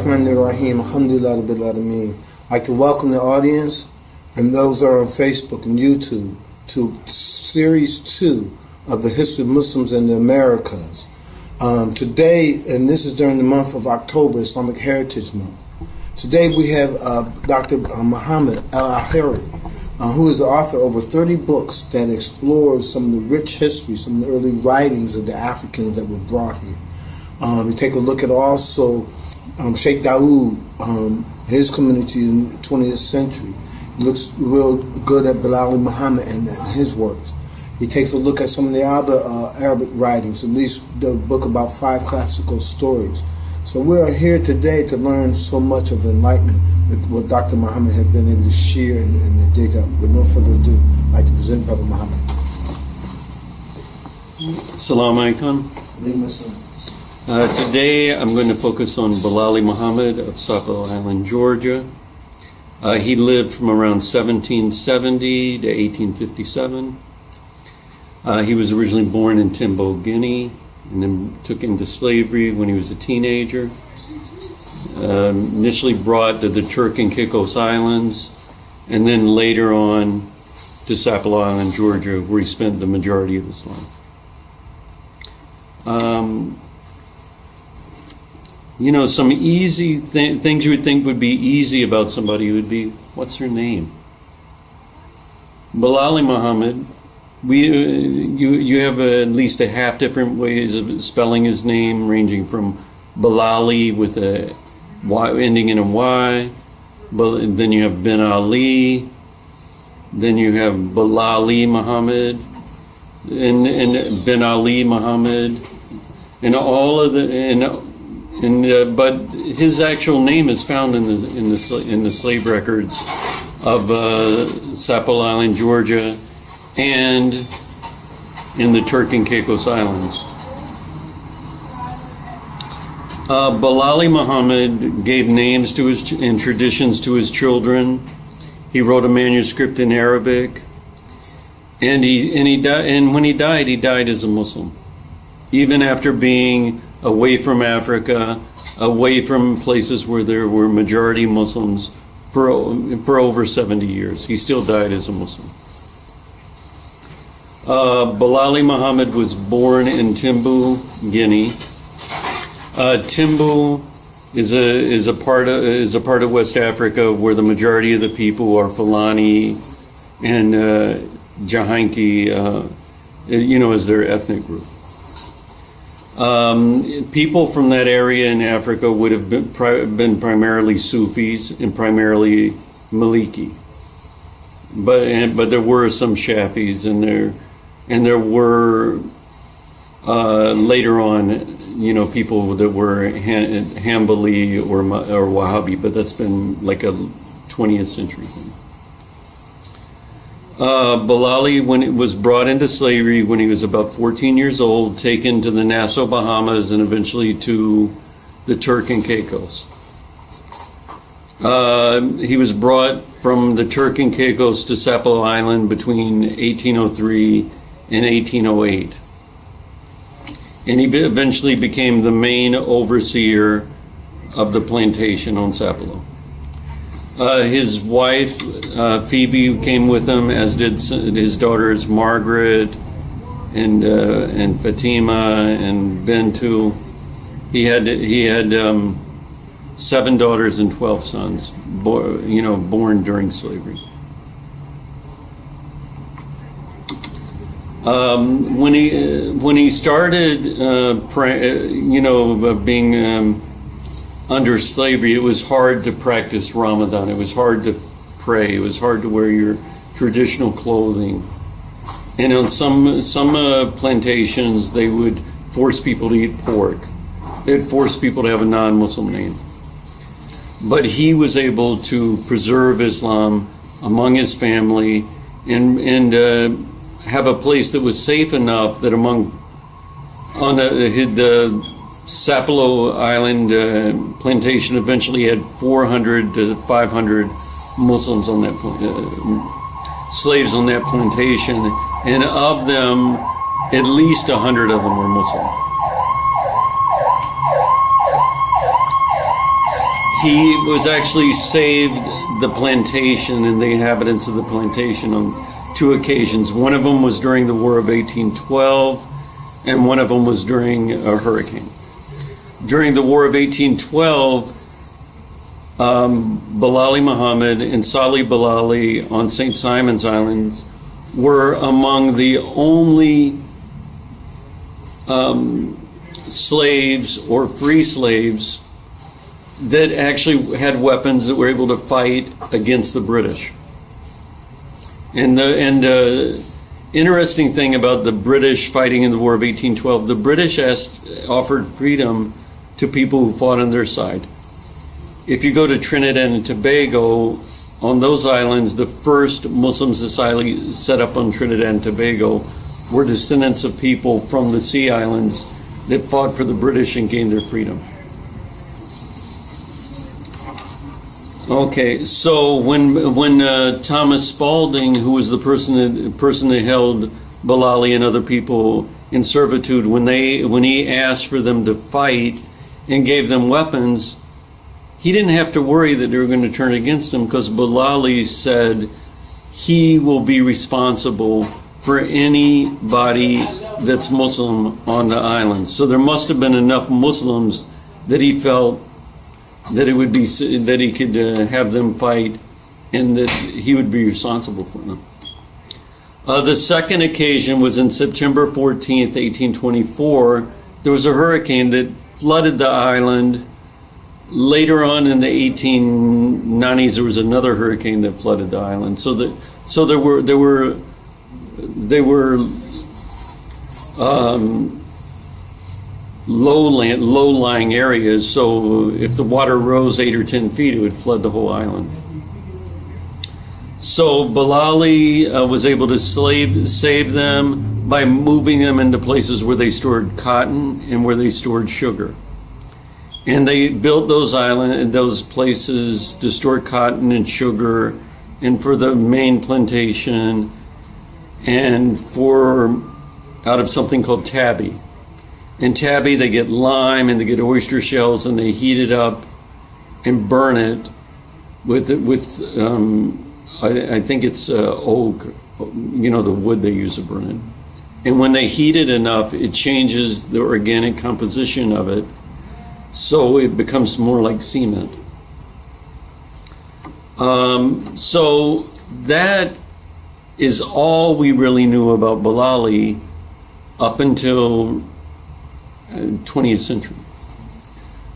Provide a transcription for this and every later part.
Bismillahirrahmanirrahim. Alhamdulillah Rabbil Alameen. I'd like to welcome the audience and those that are on Facebook and YouTube to Series 2 of the History of Muslims in the Americas. Today, and this is during the month of October, Islamic Heritage Month. Today we have Dr. Muhammed Al-Ahari, who is the author of over 30 books that explores some of the rich history, some of the early writings of the Africans that were brought here. We take a look at also Sheikh Dawood, his community in the 20th century. He looks real good at Bilali Muhammad and his works. He takes a look at some of the other Arabic writings, at least the book about 5 classical stories. So we are here today to learn so much of enlightenment with what Dr. Muhammad has been able to share and to dig up. With no further ado, I'd like to present Brother Muhammad. Assalamu alaikum. Today I'm going to focus on Bilali Muhammad of Sapelo Island, Georgia. He lived from around 1770 to 1857. He was originally born in Timbo, Guinea, and then took into slavery when he was a teenager. Initially brought to the Turk and Caicos Islands, and then later on to Sapelo Island, Georgia, where he spent the majority of his life. Some easy things you would think would be easy about somebody would be, what's their name? Bilali Muhammad, you have at least a half different ways of spelling his name, ranging from Bilali with a Y ending in a Y, but then you have Ben Ali, then you have Bilali Muhammad, and Ben Ali Muhammad, and all of but his actual name is found in the slave records of Sapelo Island, Georgia, and in the Turk and Caicos Islands. Bilali Muhammad gave names to and traditions to his children. He wrote a manuscript in Arabic, and when he died as a Muslim, even after being away from Africa, away from places where there were majority Muslims for over 70 years. He still died as a Muslim. Bilali Muhammad was born in Timbo, Guinea. Timbo is a part of West Africa where the majority of the people are Fulani and Jahanki, as their ethnic group. People from that area in Africa would have been primarily Sufis and primarily Maliki, but there were some Shafis and there were later on, people that were Hanbali or Wahhabi, but that's been like a 20th century thing. Bilali, when it was brought into slavery when he was about 14 years old, taken to the Nassau, Bahamas, and eventually to the Turk and Caicos. He was brought from the Turk and Caicos to Sapelo Island between 1803 and 1808. And he eventually became the main overseer of the plantation on Sapelo. His wife, Phoebe, came with him, as did his daughters Margaret and Fatima and Bentu. He had 7 daughters and 12 sons, born during slavery. When he started, being under slavery, it was hard to practice Ramadan. It was hard to pray. It was hard to wear your traditional clothing. And on some plantations, they would force people to eat pork. They'd force people to have a non-Muslim name. But he was able to preserve Islam among his family and have a place that was safe enough that on the Sapelo Island plantation eventually had 400 to 500 Muslims on that slaves on that plantation, and of them, at least 100 of them were Muslim. he was actually saved the plantation and the inhabitants of the plantation on two occasions. One of them was during the War of 1812, and one of them was during a hurricane. During the War of 1812, Bilali Muhammed and Salih Bilali on St. Simon's Islands were among the only slaves or free slaves that actually had weapons that were able to fight against the British. And the interesting thing about the British fighting in the War of 1812, the British offered freedom to people who fought on their side. If you go to Trinidad and Tobago, on those islands, the first Muslim society set up on Trinidad and Tobago were descendants of people from the Sea Islands that fought for the British and gained their freedom. Okay, so when Thomas Spalding, who was the person that held Bilali and other people in servitude, when he asked for them to fight and gave them weapons, he didn't have to worry that they were going to turn against him, because Bilali said he will be responsible for anybody that's Muslim on the island. So there must have been enough Muslims that he felt that it would be that he could have them fight, and that he would be responsible for them. The second occasion was in September 14th, 1824. There was a hurricane that flooded the island. Later on in the 1890s, there was another hurricane that flooded the island. So there were low-lying areas. So if the water rose 8 or 10 feet, it would flood the whole island. So Bilali was able to save them by moving them into places where they stored cotton and where they stored sugar. And they built those places to store cotton and sugar, and for the main plantation, and out of something called tabby. In tabby, they get lime and they get oyster shells, and they heat it up and burn it with I think it's oak, the wood they use to burn it. And when they heat it enough, it changes the organic composition of it, so it becomes more like cement. So that is all we really knew about Bilali up until 20th century.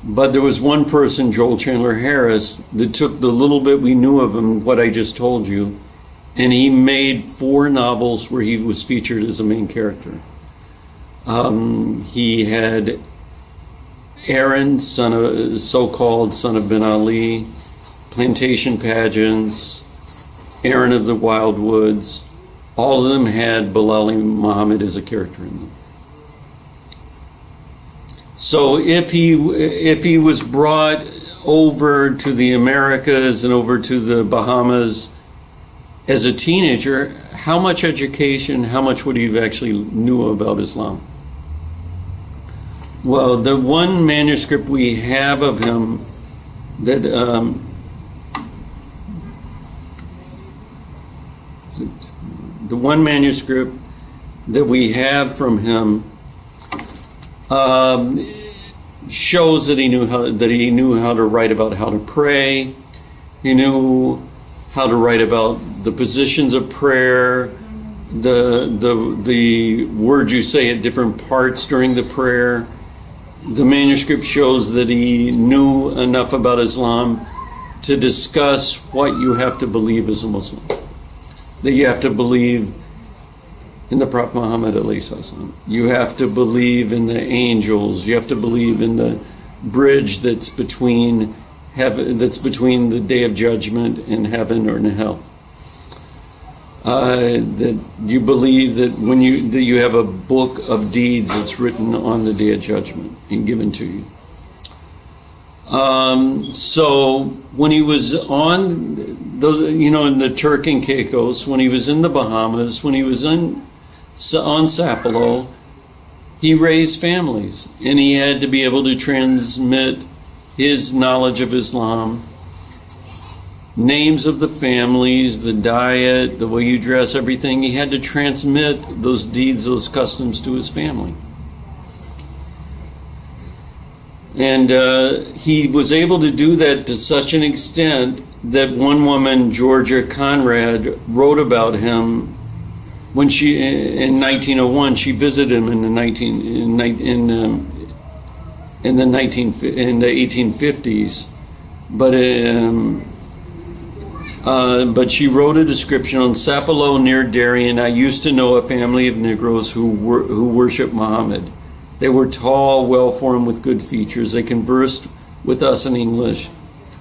But there was one person, Joel Chandler Harris, that took the little bit we knew of him, what I just told you, and he made 4 novels where he was featured as a main character. He had Aaron, so-called son of Ben Ali, Plantation Pageants, Aaron of the Wild Woods. All of them had Bilali Muhammad as a character in them. So if he was brought over to the Americas and over to the Bahamas as a teenager, how much education, how much would he have actually knew about Islam? Well, the one manuscript we have of him that the one manuscript that we have from him shows that he knew how to write about how to pray. He knew how to write about the positions of prayer, the words you say at different parts during the prayer. The manuscript shows that he knew enough about Islam to discuss what you have to believe as a Muslim. That you have to believe in the Prophet Muhammad alayhi salam. You have to believe in the angels. You have to believe in the bridge that's between the day of judgment and heaven or in hell. That you believe that that you have a book of deeds that's written on the day of judgment and given to you. So when he was on those, in the Turk and Caicos, when he was in the Bahamas, when he was on Sapelo, he raised families, and he had to be able to transmit his knowledge of Islam, names of the families, the diet, the way you dress, everything. He had to transmit those deeds, those customs to his family. And he was able to do that to such an extent that one woman, Georgia Conrad, wrote about him when she, in 1901, she visited him in the 1850s, but she wrote a description on Sapelo near Darien. I used to know a family of Negroes who worshiped Muhammad. They were tall, well-formed, with good features. They conversed with us in English,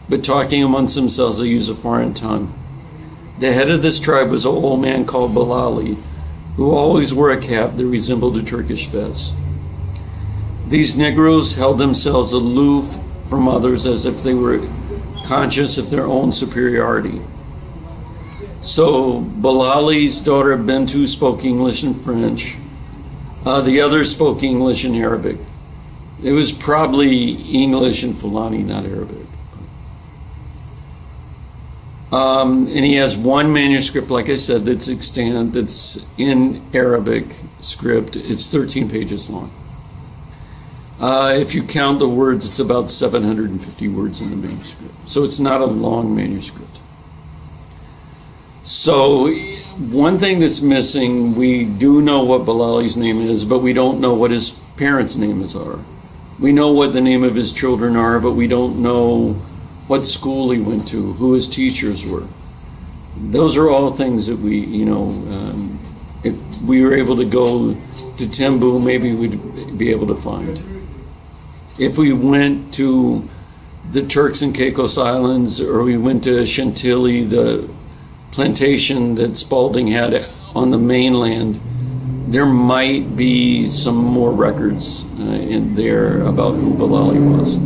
but talking amongst themselves, they used a foreign tongue. The head of this tribe was an old man called Bilali, who always wore a cap that resembled a Turkish fez. These Negroes held themselves aloof from others as if they were conscious of their own superiority. So Bilali's daughter Bintu spoke English and French. The others spoke English and Arabic. It was probably English and Fulani, not Arabic. And he has one manuscript, like I said, that's extant, that's in Arabic script. It's 13 pages long. If you count the words, it's about 750 words in the manuscript. So it's not a long manuscript. So one thing that's missing, we do know what Bilali's name is, but we don't know what his parents' names are. We know what the name of his children are, but we don't know what school he went to, who his teachers were. Those are all things that we, if we were able to go to Timbo, maybe we'd be able to find. If we went to the Turks and Caicos Islands, or we went to Chantilly, the plantation that Spalding had on the mainland, there might be some more records in there about who Bilali was.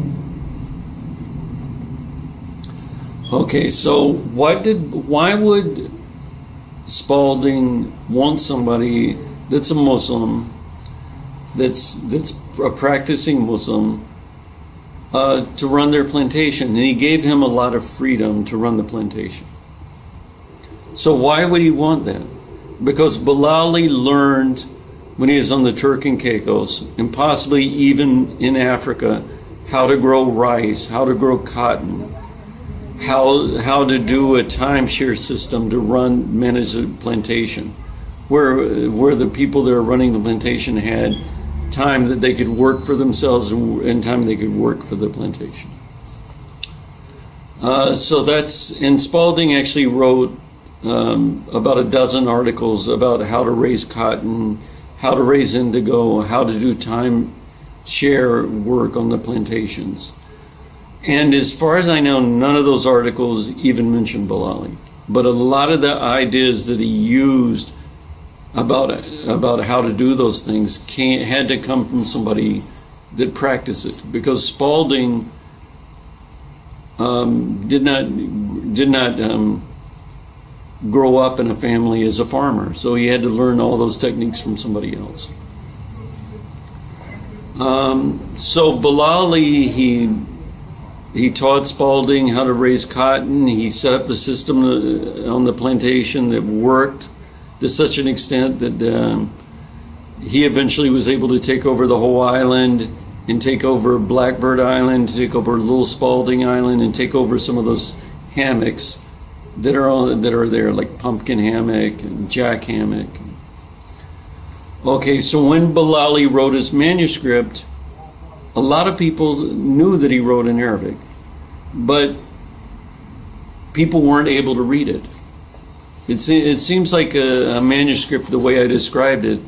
Okay, so why would Spalding want somebody that's a Muslim, that's a practicing Muslim, to run their plantation? And he gave him a lot of freedom to run the plantation. So why would he want that? Because Bilali learned when he was on the Turk and Caicos, and possibly even in Africa, how to grow rice, how to grow cotton, how to do a timeshare system to manage the plantation, where the people that are running the plantation had time that they could work for themselves and time they could work for the plantation. So and Spalding actually wrote about a dozen articles about how to raise cotton, how to raise indigo, how to do timeshare work on the plantations. And as far as I know, none of those articles even mention Bilali. But a lot of the ideas that he used about how to do those things had to come from somebody that practiced it. Because Spalding did not grow up in a family as a farmer, so he had to learn all those techniques from somebody else. So Bilali, he taught Spalding how to raise cotton. He set up the system on the plantation that worked to such an extent that he eventually was able to take over the whole island and take over Blackbird Island, take over Little Spalding Island, and take over some of those hammocks that are there, like Pumpkin Hammock and Jack Hammock. Okay, so when Bilali wrote his manuscript, a lot of people knew that he wrote in Arabic, but people weren't able to read it. It seems like a manuscript, the way I described it,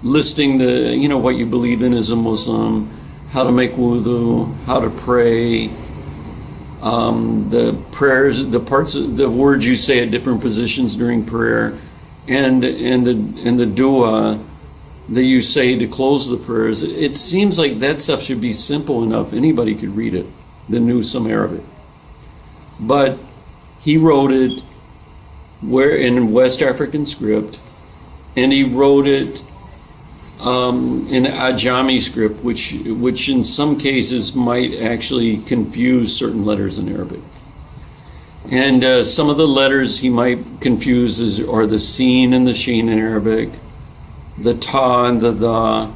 listing what you believe in as a Muslim, how to make wudu, how to pray, the prayers, the words you say at different positions during prayer, and the dua that you say to close the prayers. It seems like that stuff should be simple enough anybody could read it that knew some Arabic. But he wrote it in West African script, and he wrote it in Ajami script, which in some cases might actually confuse certain letters in Arabic. And some of the letters he might confuse are the sin and the sheen in Arabic, the ta and the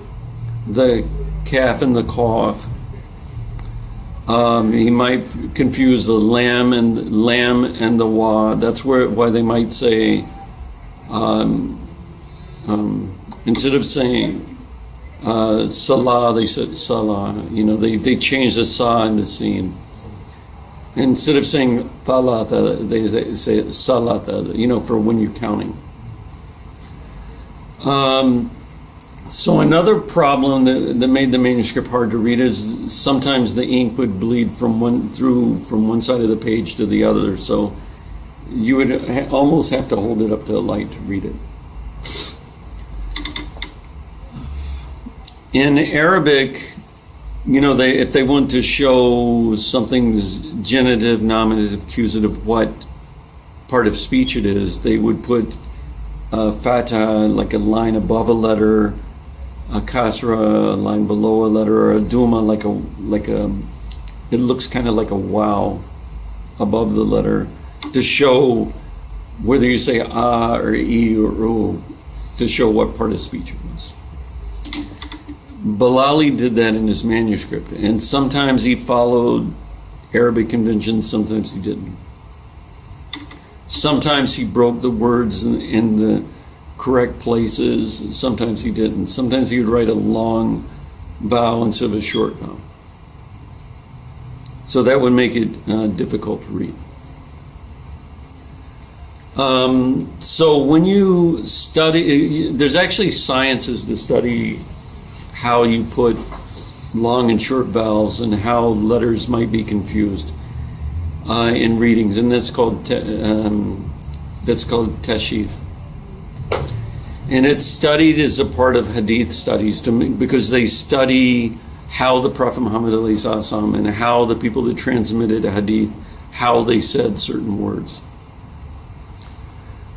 kaf and the qaf. He might confuse the lam and the wa. That's why they might say, instead of saying salah, they said salah. They changed the sa and the sin. Instead of saying thalatha, they say salatha, for when you're counting. So another problem that made the manuscript hard to read is sometimes the ink would bleed from one side of the page to the other. So you would almost have to hold it up to the light to read it. In Arabic, if they want to show something's genitive, nominative, accusative, what part of speech it is, they would put fatha, like a line above a letter, a kasra, a line below a letter, or a duma, like a it looks kind of like a wow above the letter, to show whether you say ah or e or u, to show what part of speech it was. Bilali did that in his manuscript, and sometimes he followed Arabic conventions, sometimes he didn't. Sometimes he broke the words in the correct places, sometimes he didn't. Sometimes he would write a long vowel instead of a short vowel. So that would make it difficult to read. So when you study, there's actually sciences to study how you put long and short vowels and how letters might be confused in readings, and that's called tashif. And it's studied as a part of hadith studies because they study how the Prophet Muhammad and how the people that transmitted a hadith, how they said certain words.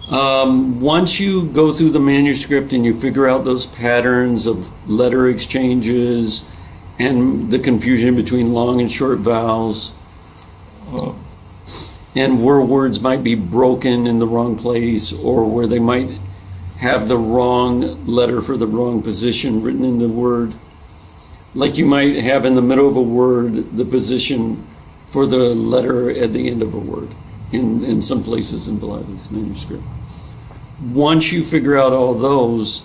Once you go through the manuscript and you figure out those patterns of letter exchanges and the confusion between long and short vowels, and where words might be broken in the wrong place, or where they might have the wrong letter for the wrong position written in the word, like you might have in the middle of a word the position for the letter at the end of a word in some places in Bilali's manuscript. Once you figure out all those,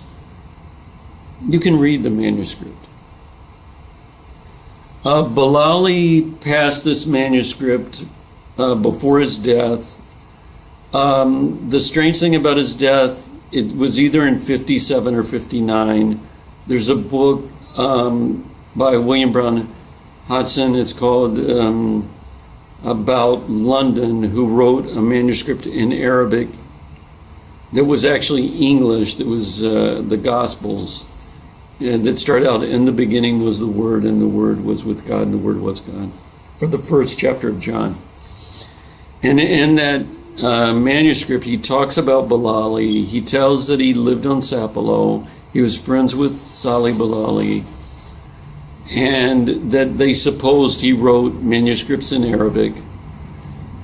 you can read the manuscript. Bilali passed this manuscript before his death. The strange thing about his death, it was either in 57 or 59. There's a book by William Brown Hodgson. It's called About London, who wrote a manuscript in Arabic that was actually English, that was the Gospels, and that started out, in the beginning was the Word, and the Word was with God, and the Word was God, for the first chapter of John. And in that manuscript, he talks about Bilali. He tells that he lived on Sapelo. He was friends with Salih Bilali, and that they supposed he wrote manuscripts in Arabic,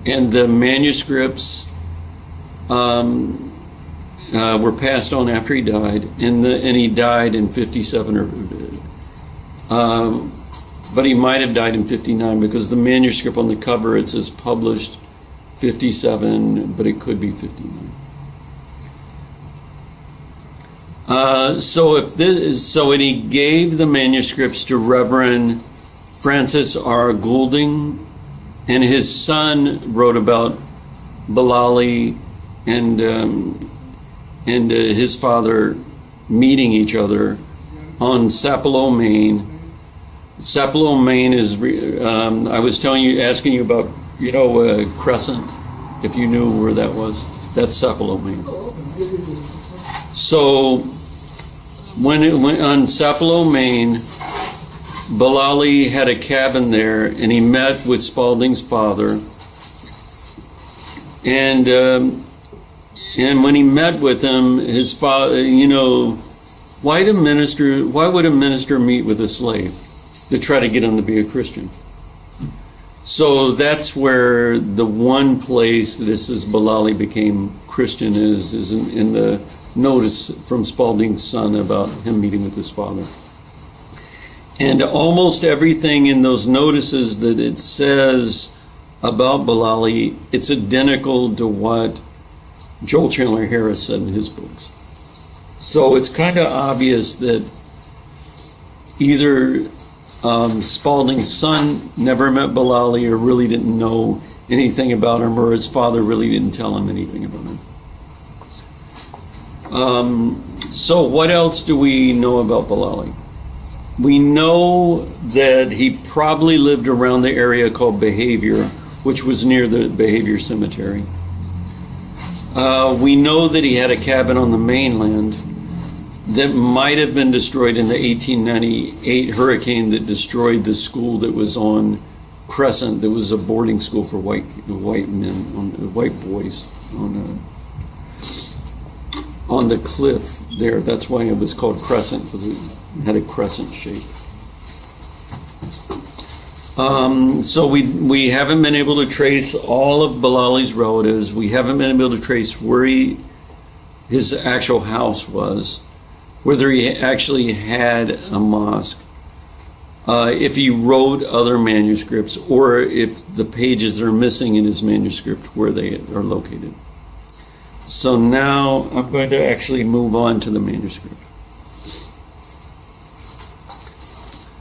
and the manuscripts were passed on after he died, and he died in 57, but he might have died in 59 because the manuscript on the cover, it says published 57, but it could be 59. And he gave the manuscripts to Reverend Francis R. Goulding, and his son wrote about Bilali and his father meeting each other on Sapelo, Maine. Sapelo, Maine is, I was asking you about, Crescent, if you knew where that was. That's Sapelo, Maine. So when it went on Sapelo, Maine, Bilali had a cabin there, and he met with Spalding's father. And when he met with him, his father, Why would a minister meet with a slave to try to get him to be a Christian? So that's where the one place that it says Bilali became Christian is in the notice from Spalding's son about him meeting with his father. And almost everything in those notices that it says about Bilali, it's identical to what Joel Chandler Harris said in his books. So it's kind of obvious that either Spalding's son never met Bilali or really didn't know anything about him, or his father really didn't tell him anything about him. So what else do we know about Bilali? We know that he probably lived around the area called Behavior, which was near the Behavior Cemetery. We know that he had a cabin on the mainland that might have been destroyed in the 1898 hurricane that destroyed the school that was on Crescent. That was a boarding school for white boys on the cliff there. That's why it was called Crescent, because it had a crescent shape. So we haven't been able to trace all of Bilali's relatives. We haven't been able to trace where his actual house was, whether he actually had a mosque, if he wrote other manuscripts, or if the pages are missing in his manuscript, where they are located. So now I'm going to actually move on to the manuscript.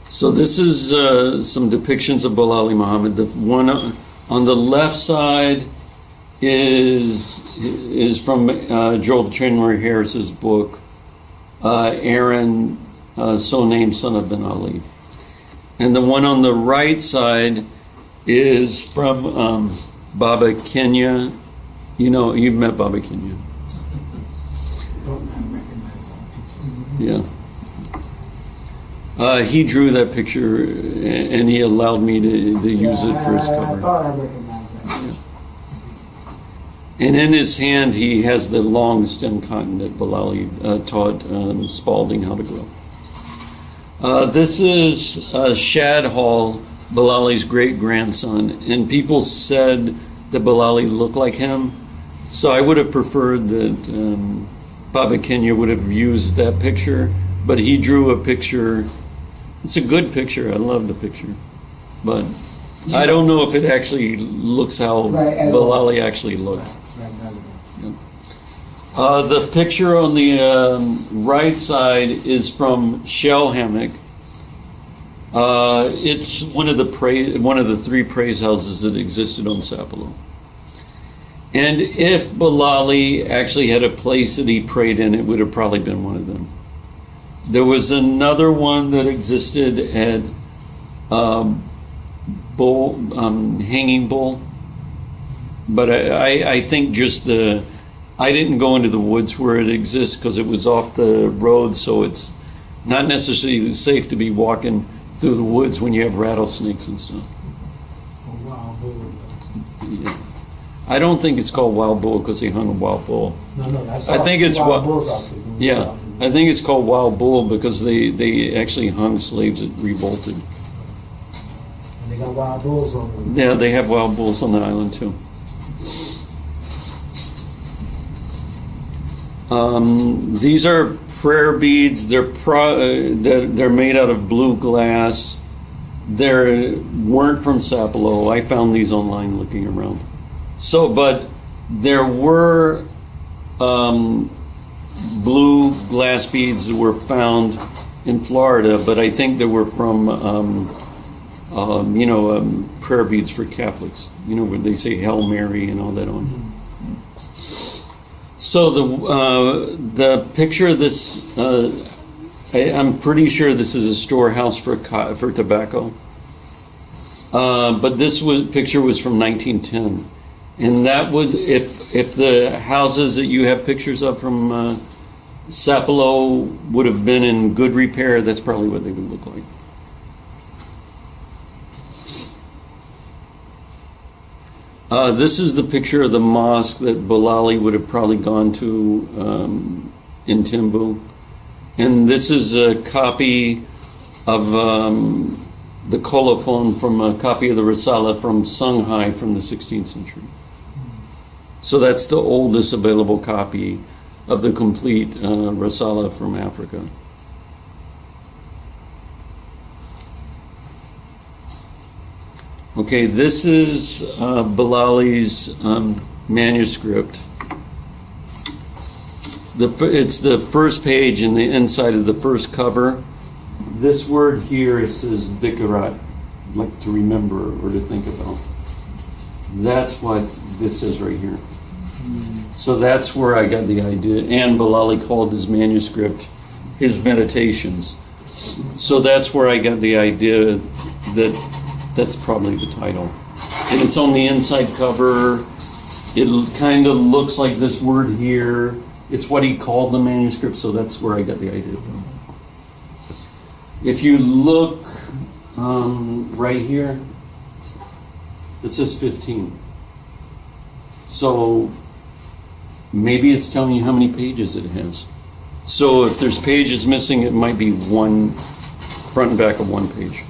So this is some depictions of Bilali Muhammad. The one on the left side is from Joel Chandler Harris's book, Aaron, so named son of Ben Ali. And the one on the right side is from Baba Kenya. You know, you've met Baba Kenya. Don't recognize that picture. Yeah. He drew that picture, and he allowed me to use it for his cover. I thought I recognized that. Yeah. And in his hand, he has the long stem cotton that Bilali taught Spalding how to grow. This is Shad Hall, Bilali's great-grandson, and people said that Bilali looked like him. So I would have preferred that Baba Kenya would have used that picture, but he drew a picture. It's a good picture. I love the picture, but I don't know if it actually looks how Bilali actually looked. The picture on the right side is from Shell Hammock. It's one of the three praise houses that existed on Sapelo. And if Bilali actually had a place that he prayed in, it would have probably been one of them. There was another one that existed at Hanging Bull, but I think just I didn't go into the woods where it exists because it was off the road, so it's not necessarily safe to be walking through the woods when you have rattlesnakes and stuff. Wild bull. Yeah. I don't think it's called wild bull because he hung a wild bull. No, that's I think it's wild bulls out there. Yeah, I think it's called wild bull because they actually hung slaves that revolted. And they got wild bulls on them. Yeah, they have wild bulls on the island too. These are prayer beads. They're made out of blue glass. They weren't from Sapelo. I found these online looking around. So, but there were blue glass beads that were found in Florida, but I think they were from prayer beads for Catholics. You know, where they say Hail Mary and all that on. So the picture of this, I'm pretty sure this is a storehouse for tobacco. But this picture was from 1910, and that was if the houses that you have pictures of from Sapelo would have been in good repair, that's probably what they would look like. This is the picture of the mosque that Bilali would have probably gone to in Timbo. And this is a copy of the colophon from a copy of the Risala from Songhai from the 16th century. So that's the oldest available copy of the complete Risala from Africa. Okay, this is Bilali's manuscript. It's the first page in the inside of the first cover. This word here says dhikrat, like to remember or to think about. That's what this says right here. So that's where I got the idea. And Bilali called his manuscript his meditations. So that's where I got the idea that that's probably the title. And it's on the inside cover. It kind of looks like this word here. It's what he called the manuscript, so that's where I got the idea from. If you look right here, it says 15. So maybe it's telling you how many pages it has. So if there's pages missing, it might be one, front and back of one page.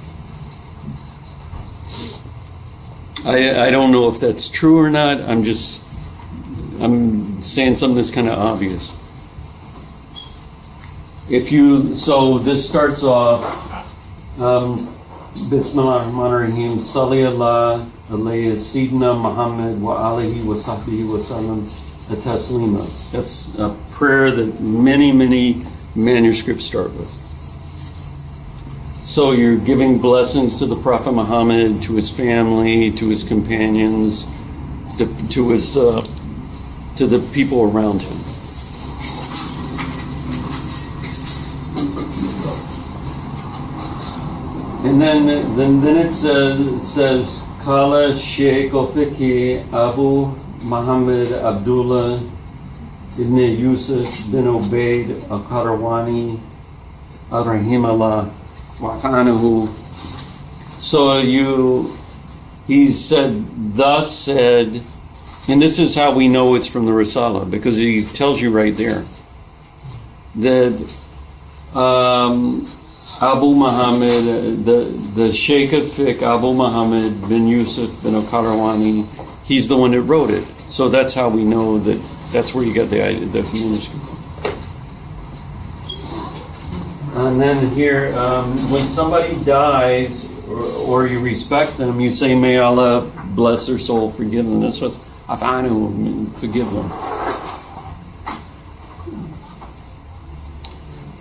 I don't know if that's true or not. I'm saying something that's kind of obvious. So this starts off, Bismillah ar-Rahman ar-Rahim, Salli Allah alayhi Sayyidina Muhammed wa alihi wa sahbihi wa sallam taslima. That's a prayer that many, many manuscripts start with. So you're giving blessings to the Prophet Muhammad, to his family, to his companions, to the people around him. And then it says Kala Sheikh Ofiki Abu Muhammad Abdullah ibn Yusuf bin Ubaid al-Qarawani al-Rahimullah wa'anahu. So he said, thus said, and this is how we know it's from the Risala, because he tells you right there that Abu Muhammad, the Sheikh of Fiqh, Abu Muhammad bin Yusuf bin al-Qarawani, he's the one that wrote it. So that's how we know that that's where you got the manuscript. And then here, when somebody dies or you respect them, you say, may Allah bless their soul, forgive them. That's what's afanu, forgive them.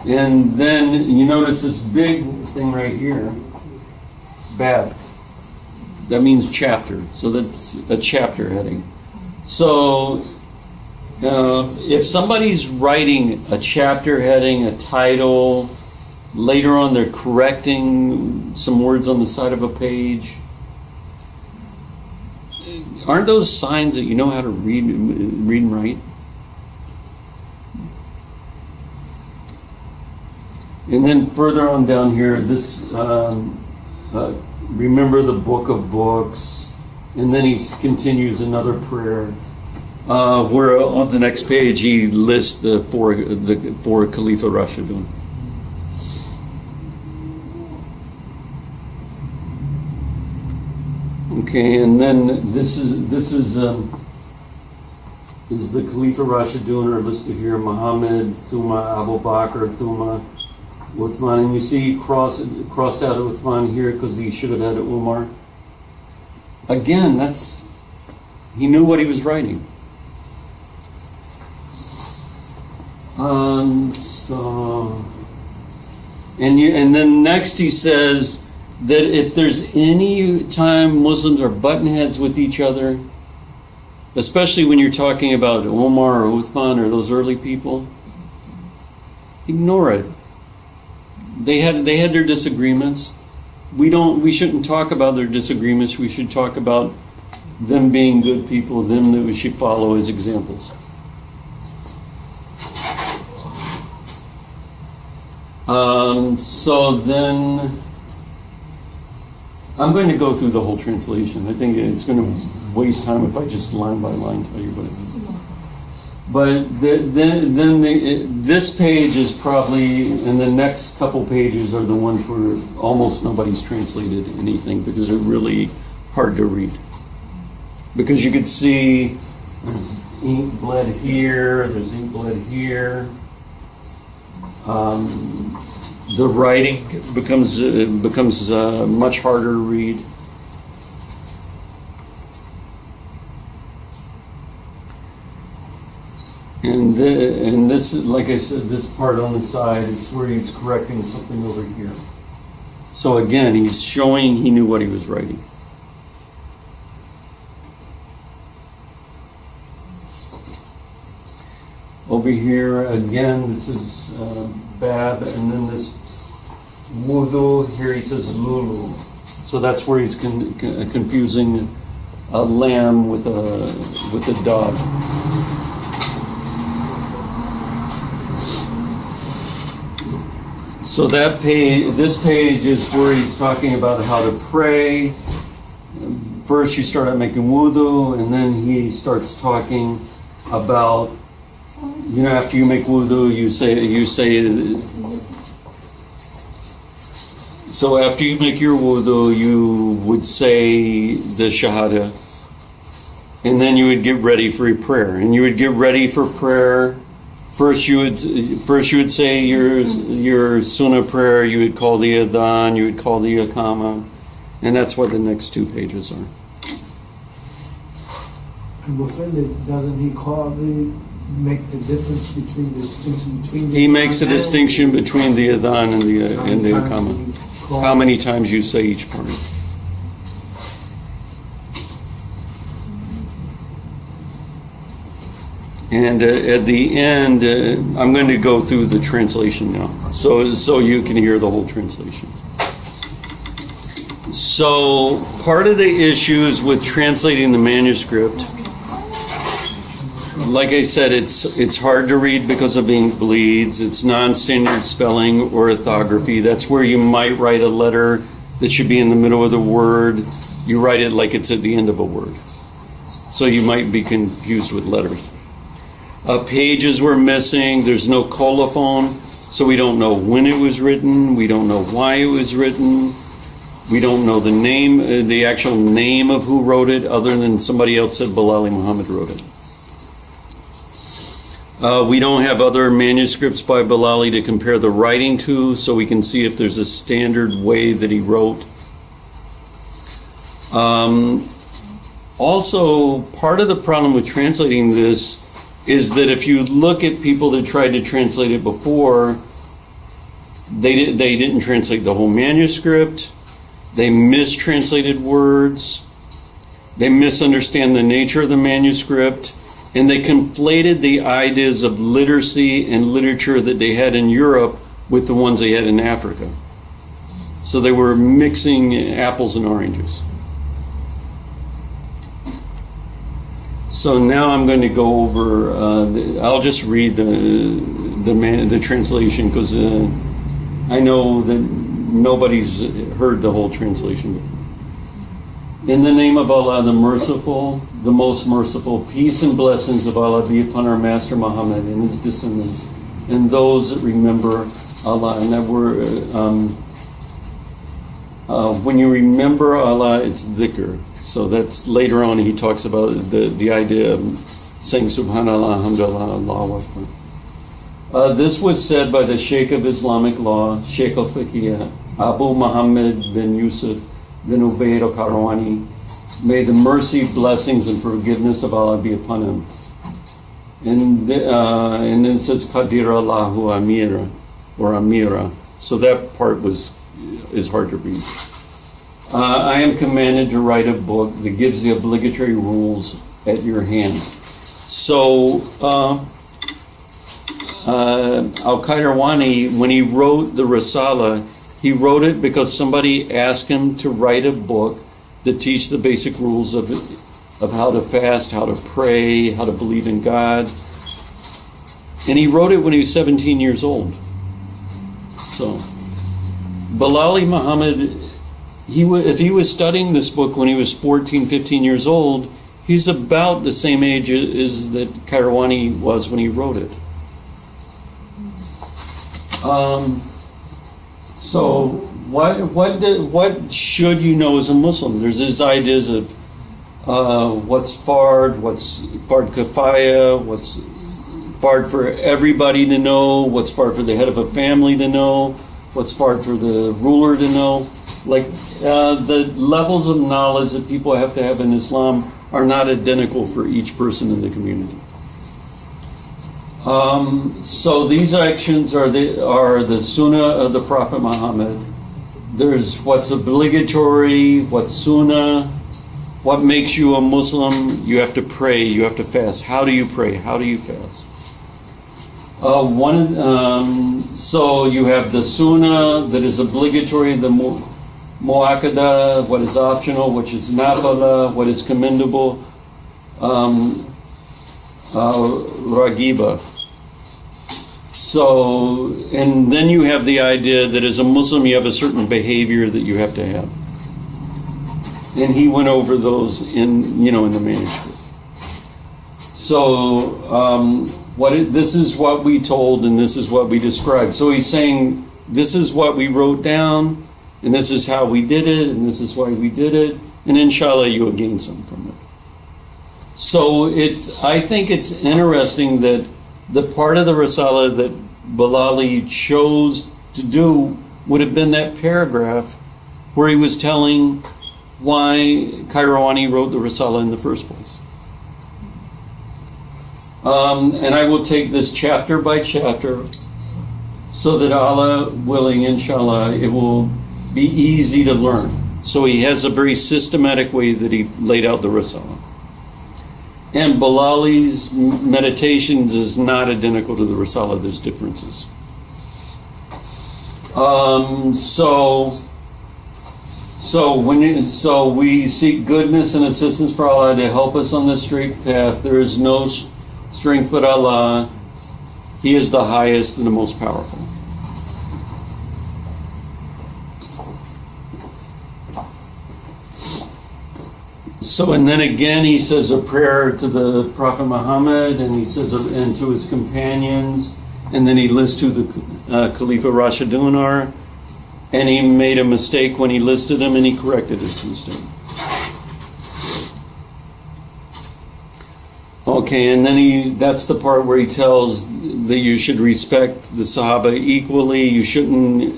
And then you notice this big thing right here, bab. That means chapter. So that's a chapter heading. So if somebody's writing a chapter heading, a title, later on they're correcting some words on the side of a page, aren't those signs that you know how to read and write? And then further on down here, this remember the book of books, and then he continues another prayer, where on the next page he lists the four Khalifa Rashidun. Okay, and then this is the Khalifa Rashidun are listed here: Muhammad, Thumma Abu Bakr, Thumma Uthman, and you see crossed out Uthman here because he should have had Umar. Again, he knew what he was writing. And then next he says that if there's any time Muslims are button heads with each other, especially when you're talking about Umar or Uthman or those early people, ignore it. They had their disagreements. We shouldn't talk about their disagreements. We should talk about them being good people, them that we should follow as examples. So then I'm going to go through the whole translation. I think it's going to waste time if I just line by line tell you what it is. This page is probably, and the next couple pages are the ones where almost nobody's translated anything because they're really hard to read. Because you could see there's ink bled here, there's ink bled here. The writing becomes much harder to read. And this, like I said, this part on the side, it's where he's correcting something over here. So again, he's showing he knew what he was writing. Over here, again, this is Bab, and then this Wudu, here he says Lulu. So that's where he's confusing a lamb with a dog. So that page, this page is where he's talking about how to pray. First you start out making wudu, and then he starts talking about, after you make wudu, you say, so after you make your wudu, you would say the shahada, and then you would get ready for your prayer. And you would get ready for prayer. First you would say your sunnah prayer, you would call the adhan, you would call the iqama, and that's what the next two pages are. And within it, doesn't he make the difference between the distinction between the He makes a adhan distinction between the adhan and the iqama. How many times you say each part. And at the end, I'm going to go through the translation now, so you can hear the whole translation. So part of the issues with translating the manuscript, like I said, it's hard to read because of ink bleeds. It's non-standard spelling or orthography. That's where you might write a letter that should be in the middle of the word. You write it like it's at the end of a word, so you might be confused with letters. Pages were missing. There's no colophon, so we don't know when it was written. We don't know why it was written. We don't know the name, the actual name of who wrote it, other than somebody else said Bilali Muhammad wrote it. We don't have other manuscripts by Bilali to compare the writing to, so we can see if there's a standard way that he wrote. Also, part of the problem with translating this is that if you look at people that tried to translate it before, they didn't translate the whole manuscript. They mistranslated words. They misunderstand the nature of the manuscript. And they conflated the ideas of literacy and literature that they had in Europe with the ones they had in Africa. So they were mixing apples and oranges. So now I'm going to go over, I'll just read the translation, because I know that nobody's heard the whole translation before. In the name of Allah, the merciful, the most merciful, peace and blessings of Allah be upon our Master Muhammad and his descendants, and those that remember Allah. And that word, when you remember Allah, it's dhikr. So that's later on he talks about the idea of saying Subhanallah, Alhamdulillah, Allahu Akbar. This was said by the Sheikh of Islamic Law, Sheikh al-Fiqh, Abu Muhammad bin Yusuf bin Ubayd al-Qarawani. May the mercy, blessings, and forgiveness of Allah be upon him. And then it says Qadir Allahu Amira or Amira. So that part is hard to read. I am commanded to write a book that gives the obligatory rules at your hand. So Al-Qayrawani, when he wrote the Risala, he wrote it because somebody asked him to write a book that teach the basic rules of how to fast, how to pray, how to believe in God. And he wrote it when he was 17 years old. So Bilali Muhammad, if he was studying this book when he was 14, 15 years old, He's about the same age as that Kairouani was when he wrote it. So what should you know as a Muslim? There's these ideas of what's fard, what's fard kifaya, what's fard for everybody to know, what's fard for the head of a family to know, what's fard for the ruler to know. Like the levels of knowledge that people have to have in Islam are not identical for each person in the community. So these actions are the Sunnah of the Prophet Muhammad. There's what's obligatory, what's Sunnah, what makes you a Muslim. You have to pray, you have to fast. How do you pray? How do you fast? So you have the Sunnah that is obligatory, the Mu'akkada, what is optional, which is nafala, what is commendable, ragiba. So, and then you have the idea that as a Muslim you have a certain behavior that you have to have. And he went over those in the manuscript. So, this is what we told and this is what we described. So he's saying, this is what we wrote down, and this is how we did it, and this is why we did it, and inshallah you will gain some from it. So I think it's interesting that the part of the Risala that Bilali chose to do would have been that paragraph where he was telling why Kairouani wrote the Risala in the first place. And I will take this chapter by chapter so that Allah willing, inshallah, it will be easy to learn. So he has a very systematic way that he laid out the Risala. And Bilali's meditations is not identical to the Risala. There's differences. So we seek goodness and assistance for Allah to help us on the straight path. There is no strength but Allah. He is the highest and the most powerful. So, and then again he says a prayer to the Prophet Muhammad, and he says and to his companions, and then he lists who the Khalifa Rashidun are, and he made a mistake when he listed them, and he corrected his mistake. Okay, and then that's the part where he tells that you should respect the Sahaba equally. You shouldn't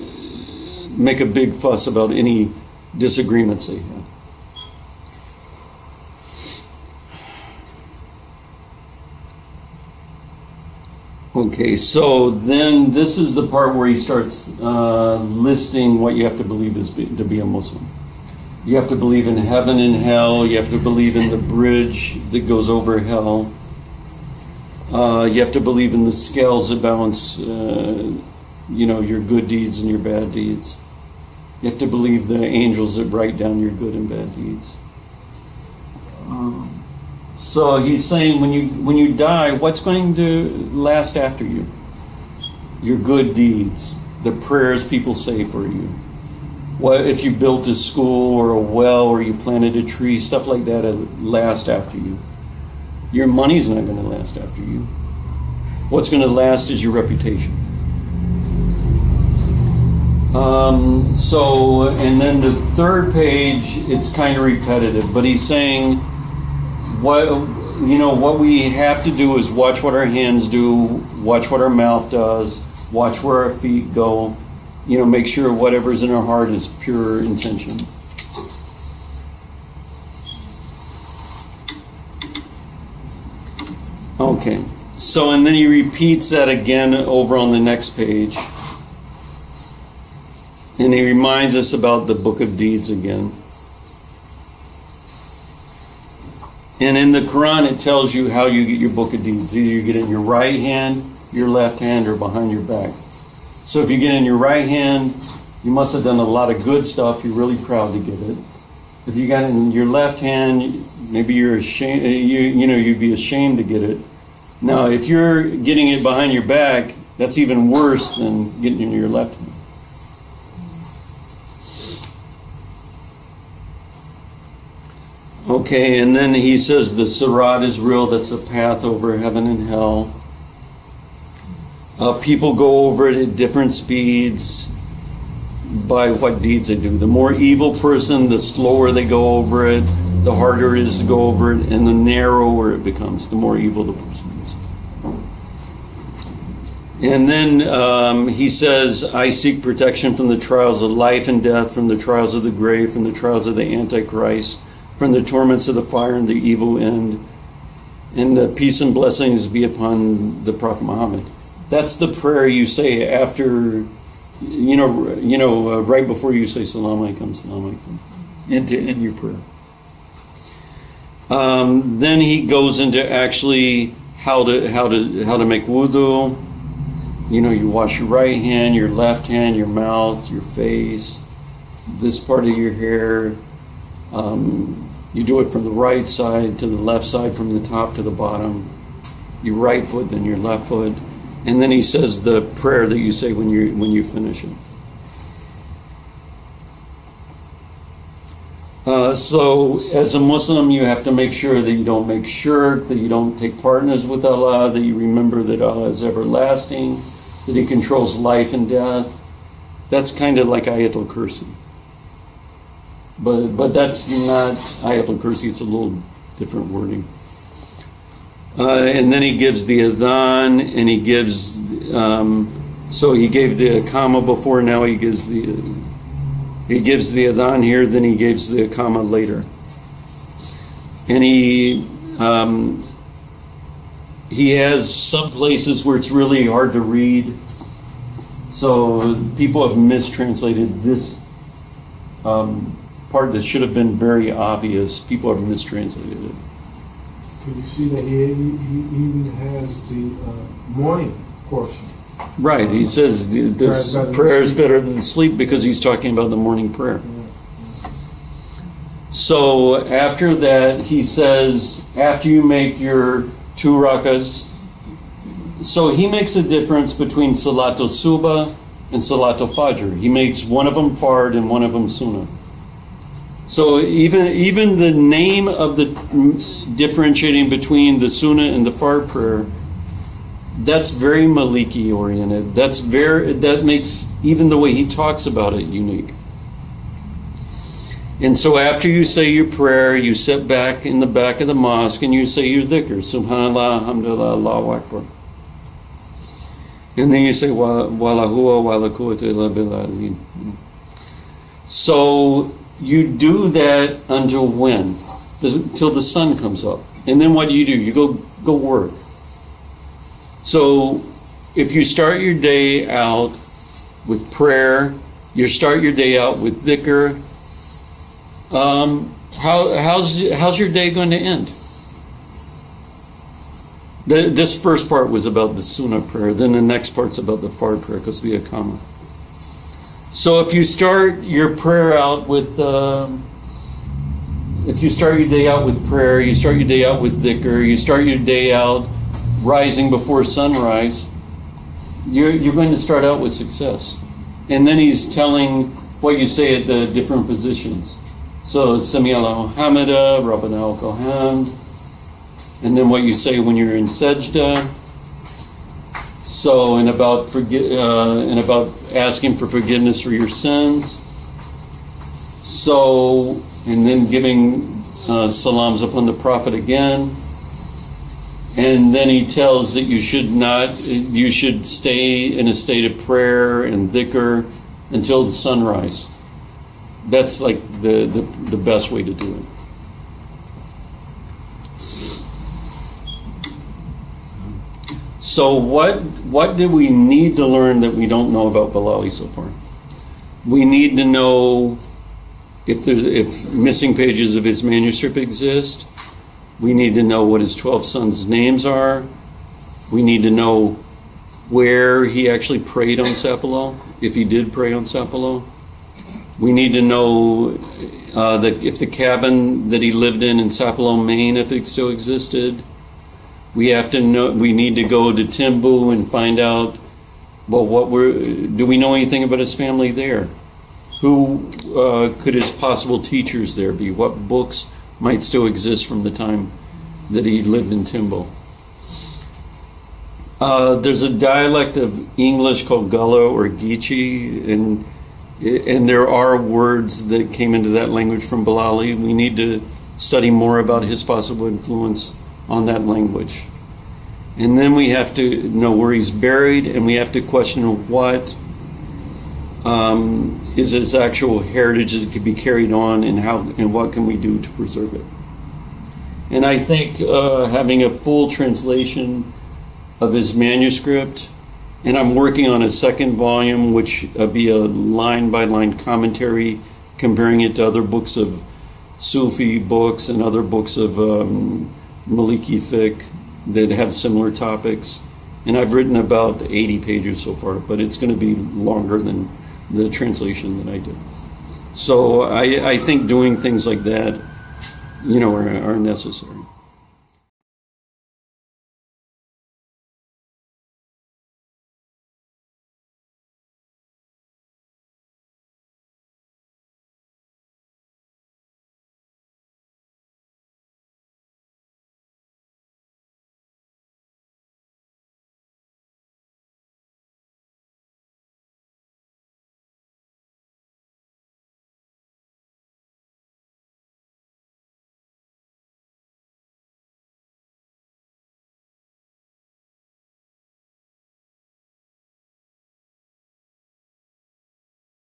make a big fuss about any disagreements they have. Okay, so then this is the part where he starts listing what you have to believe to be a Muslim. You have to believe in heaven and hell. You have to believe in the bridge that goes over hell. You have to believe in the scales that balance, your good deeds and your bad deeds. You have to believe the angels that write down your good and bad deeds. So he's saying when you die, what's going to last after you? Your good deeds, the prayers people say for you. What if you built a school or a well or you planted a tree, stuff like that last after you. Your money's not going to last after you. What's going to last is your reputation. And then the third page, it's kind of repetitive, but he's saying what we have to do is watch what our hands do, watch what our mouth does, watch where our feet go, make sure whatever's in our heart is pure intention. Okay, so and then he repeats that again over on the next page. And he reminds us about the book of deeds again. And in the Quran, it tells you how you get your book of deeds. Either you get it in your right hand, your left hand, or behind your back. So if you get it in your right hand, you must have done a lot of good stuff. You're really proud to get it. If you got it in your left hand, maybe you're ashamed. You'd be ashamed to get it. Now, if you're getting it behind your back, that's even worse than getting it in your left hand. Okay, and then he says the Sirat is real. That's a path over heaven and hell. People go over it at different speeds by what deeds they do. The more evil person, the slower they go over it, the harder it is to go over it, and the narrower it becomes, the more evil the person is. And then he says, I seek protection from the trials of life and death, from the trials of the grave, from the trials of the Antichrist, from the torments of the fire and the evil end, and the peace and blessings be upon the Prophet Muhammad. That's the prayer you say after, right before you say Salam Alaikum, Salam Alaikum, in your prayer. Then he goes into actually how to make wudu. You wash your right hand, your left hand, your mouth, your face, this part of your hair. You do it from the right side to the left side, from the top to the bottom. Your right foot, then your left foot. And then he says the prayer that you say when you finish it. So as a Muslim, you have to make sure that you don't make shirk, that you don't take partners with Allah, that you remember that Allah is everlasting, that He controls life and death. That's kind of like Ayatul Kursi. But that's not Ayatul Kursi, it's a little different wording. And then he gives the adhan, and he gives, so he gave the Iqama before, now he gives the adhan here, then he gives the Iqama later. And he has some places where it's really hard to read. So people have mistranslated this part that should have been very obvious. People have mistranslated it. Can you see that he even has the morning portion? Right. He says this prayer is better than sleep because he's talking about the morning prayer. Yeah. So after that, he says, after you make your 2 rakas, so he makes a difference between Salatul Subha and Salatul Fajr. He makes one of them Fard and one of them Sunnah. So even the name of the differentiating between the Sunnah and the Fard prayer, that's very Maliki oriented. That makes even the way he talks about it unique. And so after you say your prayer, you sit back in the back of the mosque and you say your dhikr, Subhanallah, Alhamdulillah, Allahu Akbar. And then you say, Wala huwa wala quwwata illa billah. So you do that until when? Till the sun comes up. And then what do? You go work. So if you start your day out with prayer, you start your day out with dhikr, how's your day going to end? This first part was about the Sunnah prayer. Then the next part's about the Fard prayer, because the Iqama. So if you start your prayer out with, if you start your day out with prayer, you start your day out with dhikr, you start your day out rising before sunrise, you're going to start out with success. And then he's telling what you say at the different positions. So Sami Allahu Hamida, Rabbana Lakal Hamd, and then what you say when you're in sajda. So and about asking for forgiveness for your sins. So and then giving salams upon the Prophet again. And then he tells that you should stay in a state of prayer and dhikr until the sunrise. That's like the best way to do it. So what do we need to learn that we don't know about Bilali so far? We need to know if missing pages of his manuscript exist. We need to know what his 12 sons' names are. We need to know where he actually prayed on Sapelo, if he did pray on Sapelo. We need to know that if the cabin that he lived in Sapelo, Maine, if it still existed. We have to know. We need to go to Timbo and find out. Well, do we know anything about his family there? Who could his possible teachers there be? What books might still exist from the time that he lived in Timbo. There's a dialect of English called Gullah or Geechee, and there are words that came into that language from Bilali. We need to study more about his possible influence on that language. And then we have to know where he's buried, and we have to question what is his actual heritage that could be carried on, and what can we do to preserve it. And I think having a full translation of his manuscript, and I'm working on a second volume, which be a line-by-line commentary, comparing it to other books of Sufi books and other books of Maliki fiqh that have similar topics. And I've written about 80 pages so far, but it's going to be longer than the translation that I did. So I think doing things like that, are necessary.